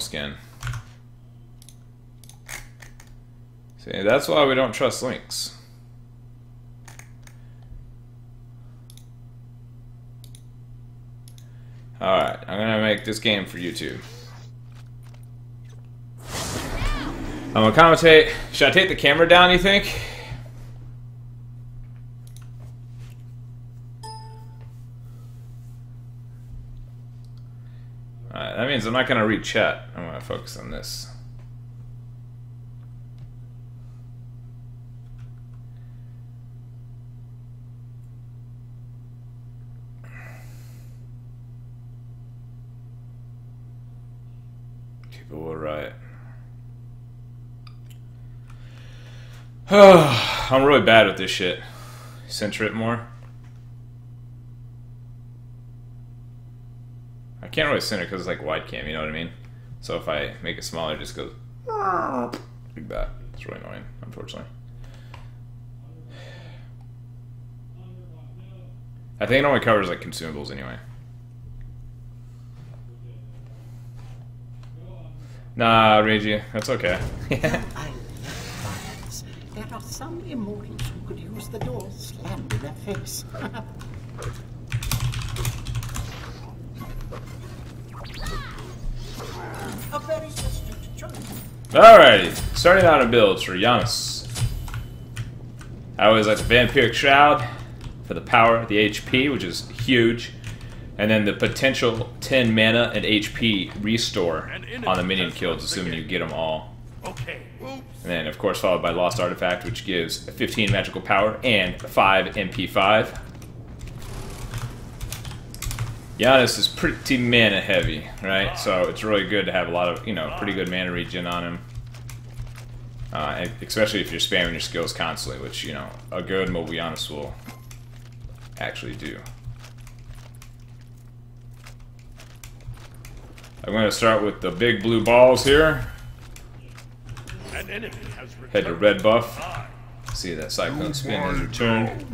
skin. See, that's why we don't trust links. Alright, I'm gonna make this game for YouTube. I'm gonna commentate. Should I take the camera down, you think? Alright, that means I'm not gonna read chat. I'm gonna focus on this. People were right. I'm really bad with this shit. Center it more. I can't really center because it's like wide cam, you know what I mean? So if I make it smaller, it just goes like that. It's really annoying, unfortunately. I think it only covers like consumables anyway. Nah, Reggie, that's okay. I love violence. There are some immortals who could use the door slammed in their face. A very distant choice. Alrighty, starting out in builds for Janus. I always like the Vampiric Shroud for the power, the HP, which is huge. And then the potential 10 mana and HP restore on the minion kills, assuming you get them all. Okay. And then, of course, followed by Lost Artifact, which gives 15 magical power and 5 MP5. Janus is pretty mana heavy, right? So it's really good to have a lot of, you know, pretty good mana regen on him. And especially if you're spamming your skills constantly, which, you know, a good mobile Janus will actually do. I'm going to start with the big blue balls here. An enemy has Head to red buff. See that Cyclone Spin has returned.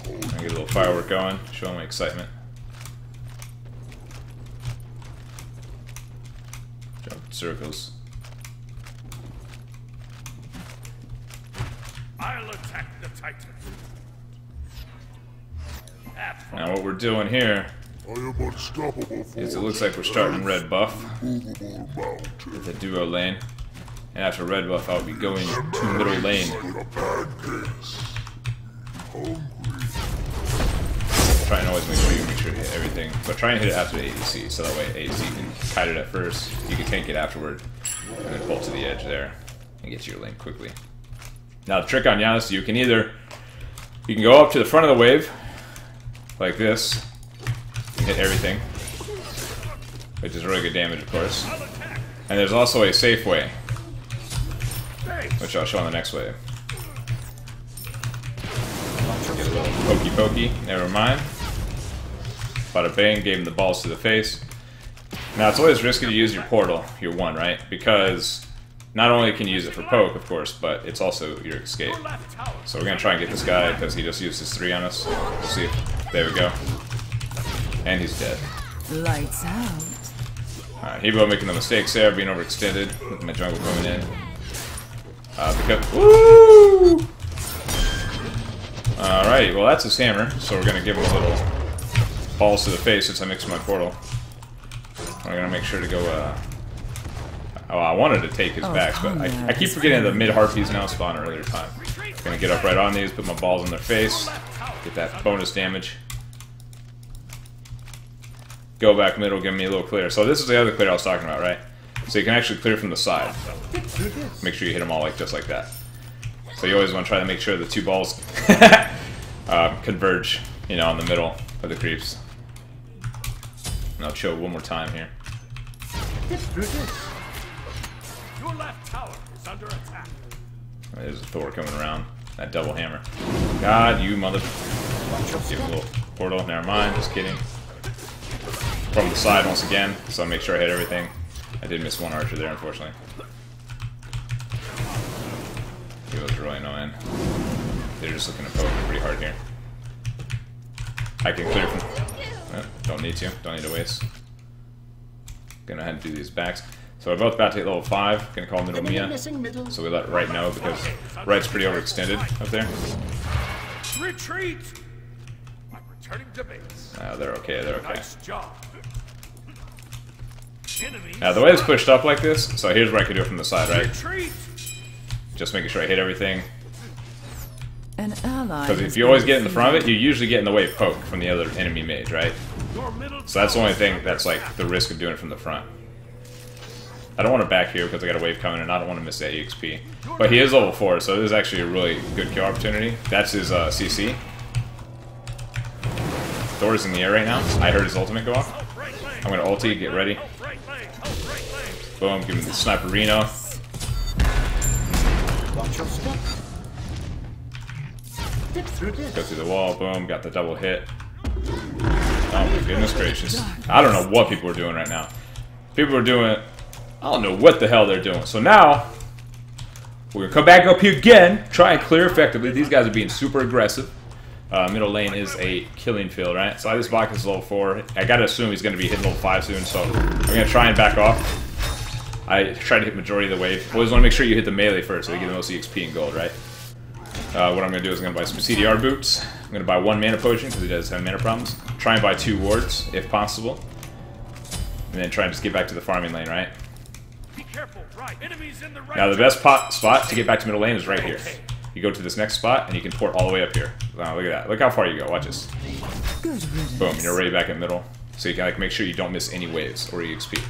I get a little firework going, show my excitement. Jump in circles. I'll attack the Titan. Now what we're doing here is it looks like we're starting red buff with the duo lane. And after red buff I'll be going to middle lane. Try and always make sure you hit everything. But try and hit it after the ADC, so that way ADC can kite it at first, you can tank it afterward, and then pull to the edge there and get to your lane quickly. Now the trick on Janus, you can go up to the front of the wave, like this, and hit everything, which is really good damage, of course. And there's also a safe way, which I'll show on the next wave. Get a little pokey pokey, never mind. Bada bang, gave him the balls to the face. Now it's always risky to use your portal, your one, right? Because not only can you use it for poke, of course, but it's also your escape. So we're gonna try and get this guy because he just used his 3 on us. We'll see if, there we go. And he's dead. Lights out. Alright, Hebo making the mistakes there, being overextended with my jungle coming in. Woo! Alright, well that's his hammer, so we're gonna give him a little balls to the face since I mixed my portal. I'm gonna make sure to go, oh, I wanted to take his backs, but I keep forgetting the mid-harpies now spawn earlier time. Gonna get up right on these, put my balls in their face, get that bonus damage. Go back middle, give me a little clear. So this is the other clear I was talking about, right? So you can actually clear from the side. Make sure you hit them all like just like that. So you always want to try to make sure the 2 balls converge, you know, in the middle of the creeps. And I'll show one more time here. Your left tower is under attack. There's a Thor coming around. That double hammer. God, you mother... Give him a little portal. Never mind. Just kidding. From the side once again, so I'll make sure I hit everything. I did miss one archer there, unfortunately. He was really annoying. They're just looking to poke pretty hard here. I can clear from... don't need to. Don't need to waste. Gonna head and do these backs. So we're both about to hit level 5. Gonna call middle Mia. So we let right know because right's pretty overextended up there. Retreat! I'm returning to base. They're okay, they're okay. Nice job. Now the way it's pushed up like this, so here's what I can do from the side, right? Retreat! Just making sure I hit everything. An ally. Because if you always get in the front of it, you usually get in the way of poke from the other enemy mage, right? So that's the only thing that's like the risk of doing it from the front. I don't want to back here because I got a wave coming and I don't want to miss that EXP. But he is level 4, so this is actually a really good kill opportunity. That's his CC. Thor's in the air right now. I heard his ultimate go off. I'm going to ulti, get ready. Boom, give him the sniper Reno. Watch your step. Dip through this. Go through the wall, boom, got the double hit. Oh my goodness gracious. I don't know what people are doing right now. People are doing... I don't know what the hell they're doing. So now, we're going to come back up here again, try and clear effectively. These guys are being super aggressive. Middle lane is a killing field, right? So this Bacchus is level 4. I gotta assume he's gonna be hitting level 5 soon, so I'm gonna try and back off. I try to hit majority of the wave. Always want to make sure you hit the melee first so you get the most EXP and gold, right? What I'm gonna do is I'm gonna buy some CDR boots. I'm gonna buy 1 mana potion because he does have mana problems. Try and buy 2 wards if possible. And then try and just get back to the farming lane, right? Be careful, right. Enemies in the right. Now the best spot to get back to middle lane is right here. You go to this next spot and you can port all the way up here. Wow, look at that. Look how far you go. Watch this. Good riddance. Boom, you're already back at middle. So you can like make sure you don't miss any waves or EXP.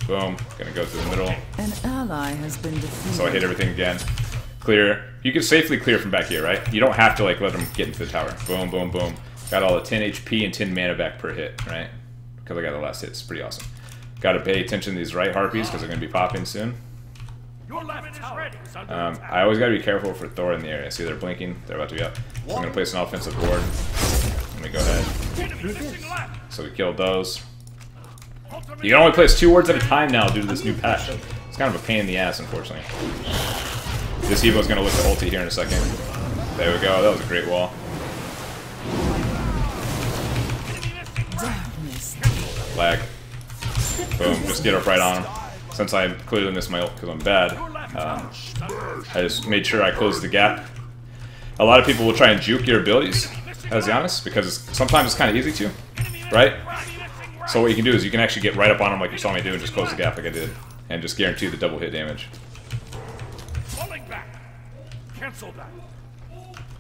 Boom, gonna go through the middle. An ally has been defeated. So I hit everything again. Clear. You can safely clear from back here, right? You don't have to like let them get into the tower. Boom, boom, boom. Got all the 10 HP and 10 mana back per hit, right? Because I got the last hit. It's pretty awesome. Gotta pay attention to these right harpies because they're gonna be popping soon. Your left is ready. I always gotta be careful for Thor in the area. See, they're blinking. They're about to be up. So I'm gonna place an offensive board. Let me go ahead. So we killed those. You can only place 2 wards at a time now due to this new patch. It's kind of a pain in the ass, unfortunately. This Evo's gonna look to ulti here in a second. There we go. That was a great wall. Lag. Boom. Just get up right on him. Since I clearly missed my ult because I'm bad, I just made sure I closed the gap. A lot of people will try and juke your abilities as Janus because sometimes it's kind of easy to, right? So what you can do is you can actually get right up on him like you saw me do and just close the gap like I did, and just guarantee the double hit damage.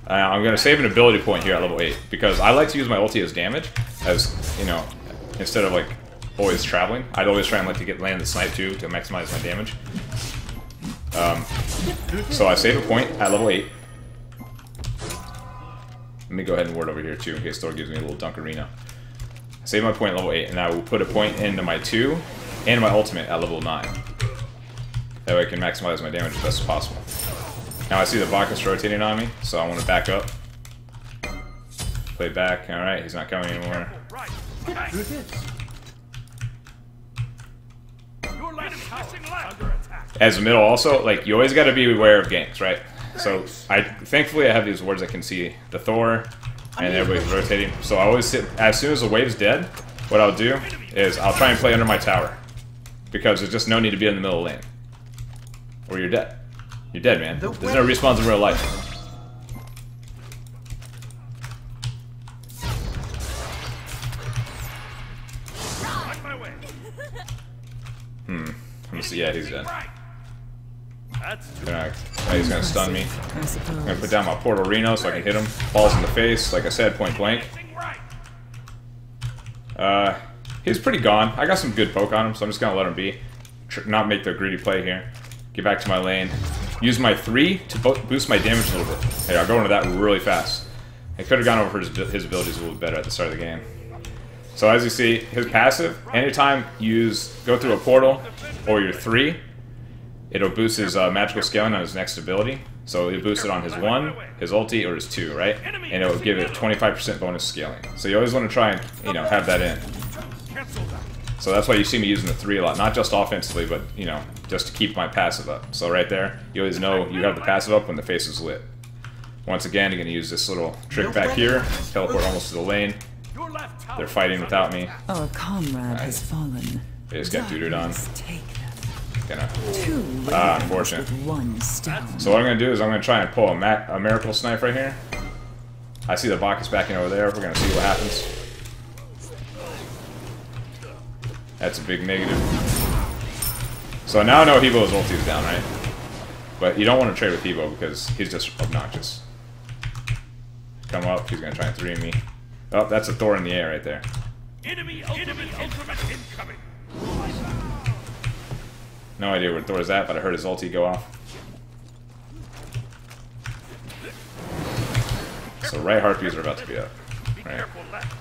I'm going to save an ability point here at level 8 because I like to use my ulti as damage, as, you know, instead of like always traveling. I'd always try and like to get land the snipe too to maximize my damage. So I save a point at level 8. Let me go ahead and ward over here too in case Thor gives me a little dunk arena. I save my point at level 8 and I will put a point into my 2 and my ultimate at level 9. That way I can maximize my damage as best as possible. Now I see the Bacchus rotating on me, so I want to back up. Play back, alright, he's not coming anymore. As a middle also, like, you always gotta be aware of ganks, right? So, thankfully I have these wards that can see the Thor, and everybody's rotating. So I always sit, as soon as the wave's dead, what I'll do is I'll try and play under my tower. Because there's just no need to be in the middle lane. Or you're dead. You're dead, man. There's no respawns in real life. Let me see. Yeah, he's dead. He's gonna stun me. I'm gonna put down my portal Reno so I can hit him. Balls in the face, like I said, point blank. He's pretty gone. I got some good poke on him, so I'm just gonna let him be. Not make the greedy play here. Get back to my lane. Use my 3 to boost my damage a little bit. Hey, I'll go into that really fast. I could have gone over his abilities a little better at the start of the game. So as you see, his passive, anytime you go through a portal or your 3, it'll boost his magical scaling on his next ability. So he'll boost it on his 1, his ulti, or his 2, right? And it'll give it 25% bonus scaling. So you always want to try and, you know, have that in. So that's why you see me using the 3 a lot, not just offensively, but, you know, just to keep my passive up. So right there, you always know you have the passive up when the face is lit. Once again, you're going to use this little trick back here, teleport almost to the lane, left tower They're fighting is without under me. attack. Our comrade has fallen. They just got tutored on. Darkness take them. Gonna. Two Unfortunate. with one stone. So what I'm gonna do is I'm gonna try and pull a miracle snipe right here. I see the Bacchus backing over there. We're gonna see what happens. That's a big negative. So now I know Hebo's ulti is down, right? But you don't want to trade with Hebo because he's just obnoxious. Come up, he's gonna try and 3 me. Oh, that's a Thor in the air right there. Enemy ultimate incoming. No idea where Thor's at, but I heard his ulti go off. So right harpies are about to be up. Right. Careful left.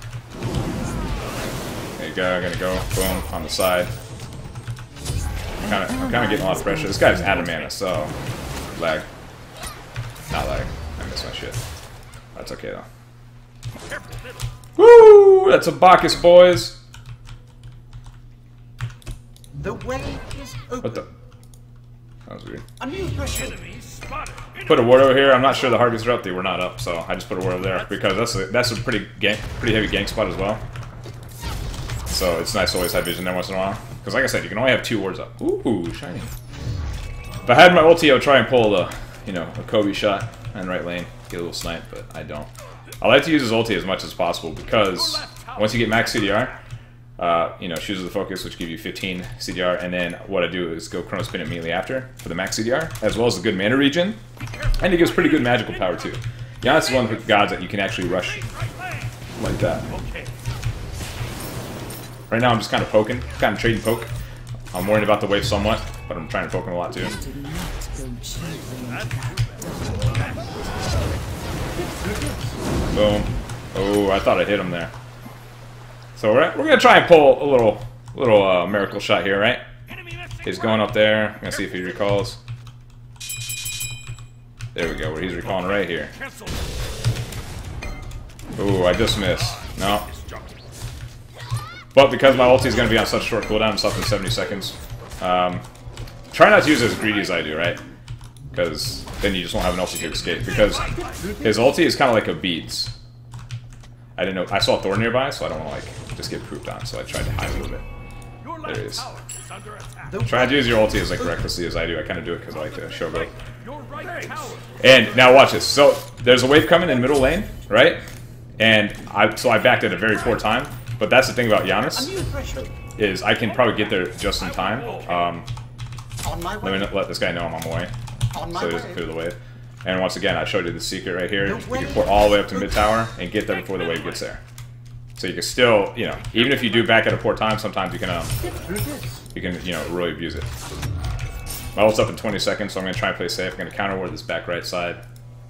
There you go, gonna go, boom, on the side. I'm kinda getting a lot of pressure. This guy's out of mana, so lag. Not lag. I missed my shit. That's okay though. Careful middle. Woo! That's a Bacchus, boys! The way is open. What the? That was weird. A new threshold. Enemy spotted. Put a ward over here. I'm not sure the harpies are up. They were not up, so I just put a ward over there because that's a pretty heavy gank spot as well. So it's nice to always have vision there once in a while. Because like I said, you can only have 2 wards up. Ooh, shiny. If I had my ulti, I would try and pull a Kobe shot in right lane, get a little snipe, but I don't. I like to use his ulti as much as possible because once you get max CDR, Shoes of the Focus, which give you 15 CDR, and then what I do is go Chrono Spin immediately after for the max CDR, as well as the good mana regen, and it gives pretty good magical power too. Janus is one of the gods that you can actually rush like that. Right now I'm just kind of poking, kind of trading poke. I'm worried about the wave somewhat, but I'm trying to poke him a lot too. Did not go gently. Boom. Oh, I thought I hit him there. So we're gonna try and pull a little miracle shot here, right? He's going up there. I'm gonna see if he recalls. There we go, where he's recalling right here. Ooh, I just missed. No. But because my ulti is gonna be on such short cooldown, it's up in 70 seconds. Try not to use it as greedy as I do, right? Because then you just won't have an ulti to escape. Because his ulti is kind of like a beads. I didn't know. I saw Thor nearby, so I don't want to like just get pooped on. So I tried to hide a little bit. There he is. Try to use your ulti as like recklessly as I do. I kind of do it because I like to show both. And now watch this. So there's a wave coming in middle lane, right? And I backed at a very poor time. But that's the thing about Janus is I can probably get there just in time. Let me let this guy know I'm on my way, so he doesn't clear the wave. And once again, I showed you the secret right here. You can port all the way up to mid tower and get there before the wave gets there. So you can still, even if you do back at a poor time, sometimes you can really abuse it. My ult's up in 20 seconds, so I'm going to try and play safe. I'm going to counter ward this back right side.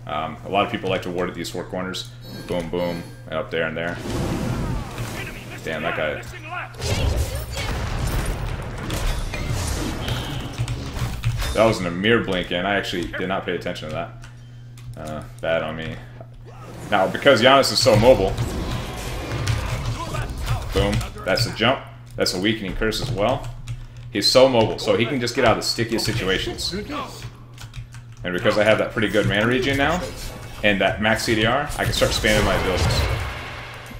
A lot of people like to ward at these 4 corners. Boom, boom, and up there and there. Damn, that guy. That was an Amir blink, and I actually did not pay attention to that. Bad on me. Now, because Janus is so mobile, boom, that's a jump. That's a weakening curse as well. He's so mobile, so he can just get out of the stickiest situations. And because I have that pretty good mana regen now, and that max CDR, I can start spamming my abilities.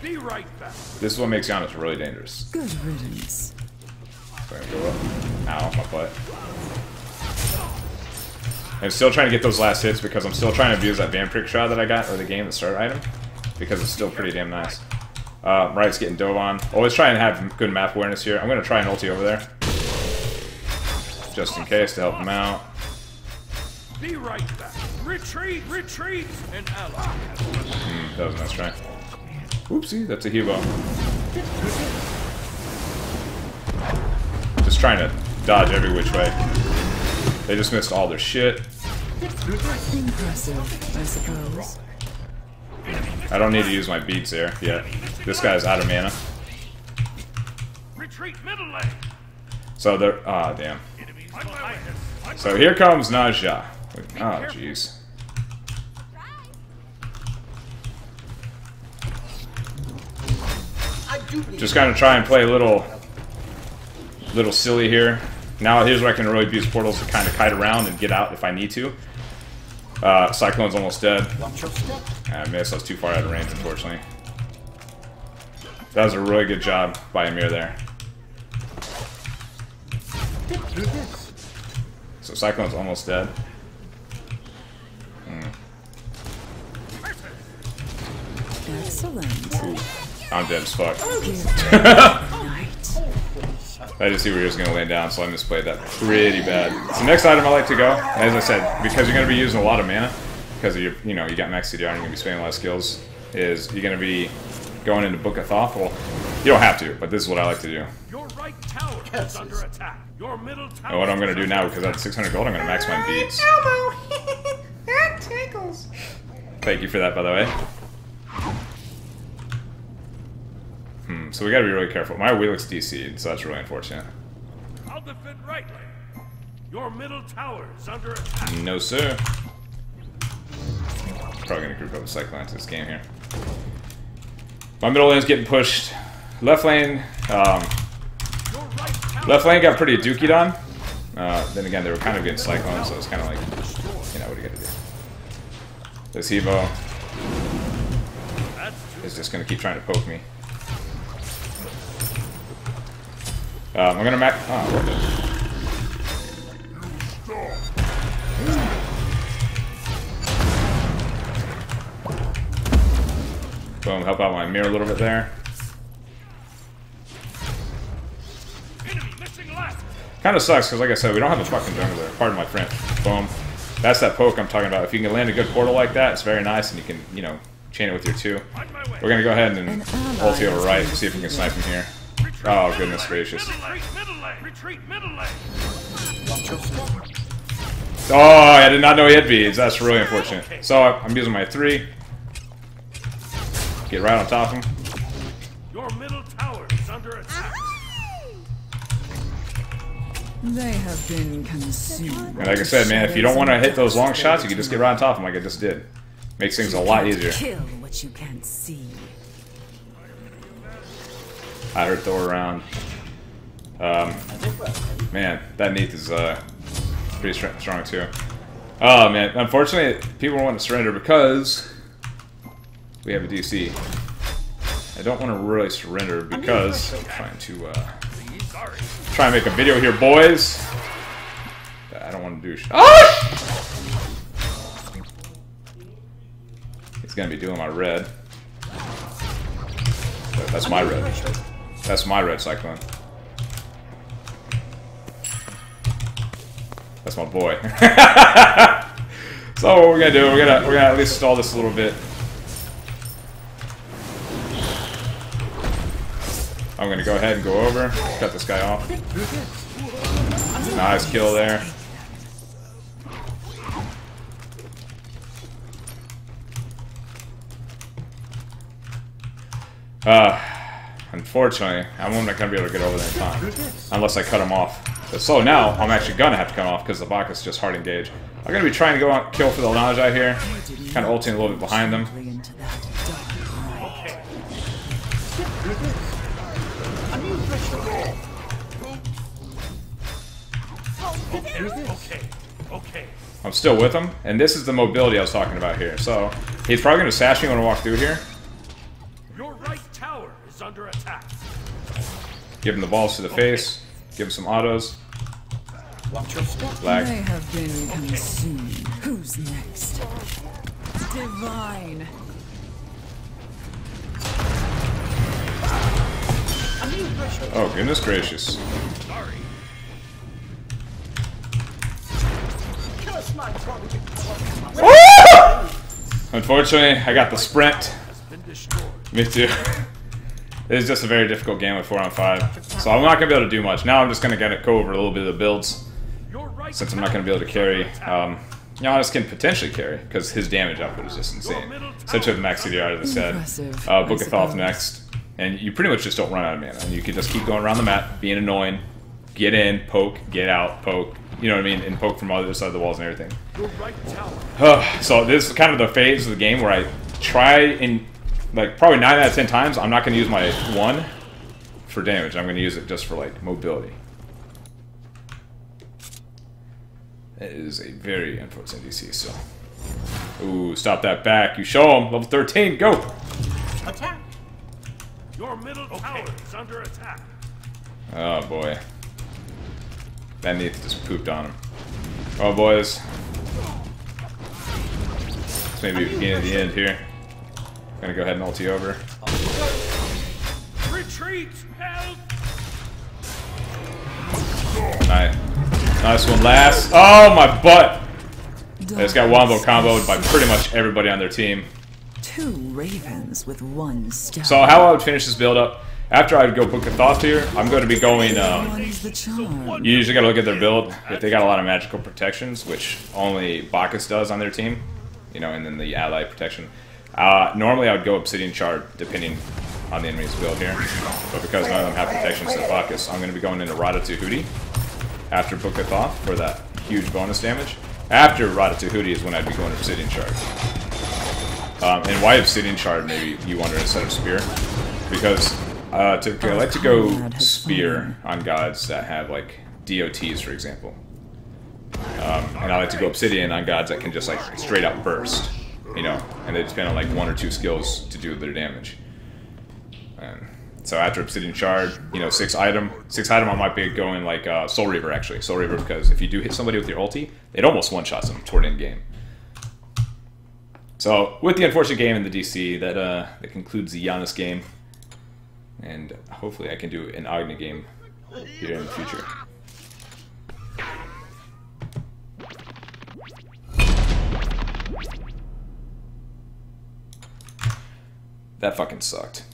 Be right back. This is what makes Janus really dangerous. Good riddance. So I'm gonna go up. Ow, my butt. I'm still trying to get those last hits because I'm still trying to abuse that Vampiric shot that I got, or the game, the start item, because it's still pretty damn nice. Right's getting dove on. Always try and have good map awareness here. I'm going to try an ulti over there, just in case to help him out. Be right back. Retreat, retreat. An ally. That was a nice try. Oopsie, that's a Hebo. Just trying to dodge every which way. They just missed all their shit. Impressive, I suppose. I don't need to use my beads there yet. This guy's out of mana. Retreat middle lane. So they're... Ah, damn. So here comes Naja. Oh, jeez. Just kind of try and play a little silly here. Now here's where I can really abuse portals to kind of kite around and get out if I need to. Cyclone's almost dead. I missed. I was too far out of range, unfortunately. That was a really good job by Amir there. So Cyclone's almost dead. Excellent. Ooh, I'm dead as fuck. Night. I just see where he was going to lay down, so I misplayed that pretty bad. So the next item I like to go, as I said, because you're going to be using a lot of mana, because you got max CDR and you're going to be spending a lot of skills, is you're going to be going into Book of Thoth. Well, you don't have to, but this is what I like to do. Your right tower is under attack. Your middle tower. And what I'm going to do now, because that's 600 gold, I'm going to max my beads. That tickles. Thank you for that, by the way. So we gotta be really careful. My Wheelix DC'd, so that's really unfortunate. I'll defend rightly. Your middle tower is under attack. No, sir. Probably gonna group up with Cyclone to this game here. My middle lane's getting pushed. Left lane, left lane got pretty dookied on. Then again, they were kind of getting Cyclone, so it's kind of like, you know, what do you gotta do? This Evo is just gonna keep trying to poke me. I'm gonna max. Oh, we're good. Boom, help out my mirror a little bit there. Kind of sucks because, like I said, we don't have a fucking jungler. Pardon my French. Boom. That's that poke I'm talking about. If you can land a good portal like that, it's very nice, and you can, you know, chain it with your 2. We're gonna go ahead and ulti over right and see if we can snipe him here. Oh, goodness gracious. Oh, I did not know he had beads. That's really unfortunate. So I'm using my 3. Get right on top of him. Your middle tower is under attack. They have been consumed. And like I said, man, if you don't want to hit those long shots, you can just get right on top of them like I just did. Makes things a lot easier. Kill what you can't see. I heard Thor around. Man, that Neath is pretty strong too. Oh man, unfortunately, people want to surrender because we have a DC. I don't want to really surrender because I'm trying to try and make a video here, boys. I don't want to do. Oh! He's gonna be doing my red. That's my red. That's my red Cyclone. That's my boy. So what we're gonna do, we're gonna at least stall this a little bit. I'm gonna go ahead and go over, cut this guy off. Nice kill there. Unfortunately, I'm not going to be able to get over there in time. Unless I cut him off. So now, I'm actually going to have to cut him off because the Bacchus just hard engage. I'm going to be trying to go out kill for the Naja here. Kind of ulting a little bit behind them. Okay. I'm still with him. And this is the mobility I was talking about here. So, he's probably going to sash me when I walk through here. Your right tower is under attack. Give him the balls to the face. Give him some autos. Lag. They have been consumed. Who's next? Divine. Oh, goodness gracious. Sorry. Unfortunately, I got the sprint. Has been destroyed. Me too. It's just a very difficult game with 4-on-5. So I'm not going to be able to do much. Now I'm just going to go over a little bit of the builds. Your right Since I'm not going to be able to carry. Janus can potentially carry, because his damage output is just insane. Essentially with max CDR, as I said. Book of Thoth next. And you pretty much just don't run out of mana. And you can just keep going around the map, being annoying. Get in, poke, get out, poke. You know what I mean? And poke from the other side of the walls and everything. Your right tower. So this is kind of the phase of the game where I try and, like, probably 9 out of 10 times, I'm not going to use my 1 for damage. I'm going to use it just for, like, mobility. It is a very unfortunate DC, so. Ooh, stop that back. You show him. Level 13, go! Attack. Your middle tower is under attack. Oh boy. That Neath just pooped on him. Oh boys. This may be the beginning of the end here. Gonna go ahead and ulti over. Retreat! Help! Nice one, Lass. Oh my butt! I just got wombo comboed by pretty much everybody on their team. 2 ravens with 1 stone. So how I would finish this build up, after I'd go Book of Thoth here, I'm going to be going, What is the charm? you usually gotta look at their build. If they got a lot of magical protections, which only Bacchus does on their team, you know, and then the ally protection. Normally I would go Obsidian Shard, depending on the enemy's build here. But because none of them have protections to Bacchus, I'm going to be going into Rada Tahuti after Book of Thoth for that huge bonus damage. After Rada Tahuti is when I'd be going to Obsidian Shard. And why Obsidian Shard, maybe you wonder, instead of Spear? Because typically I like to go Spear on gods that have, like, DOTs, for example. And I like to go Obsidian on gods that can just, like, straight up burst. You know, and they depend on, like, 1 or 2 skills to do their damage. So after Obsidian Shard, you know, 6 item, I might be going, like, Soul Reaver, actually. Soul Reaver, because if you do hit somebody with your ulti, it almost one-shots them toward end game. So, with the unfortunate game in the DC, that concludes the Janus game. And hopefully I can do an Agni game here in the future. That fucking sucked.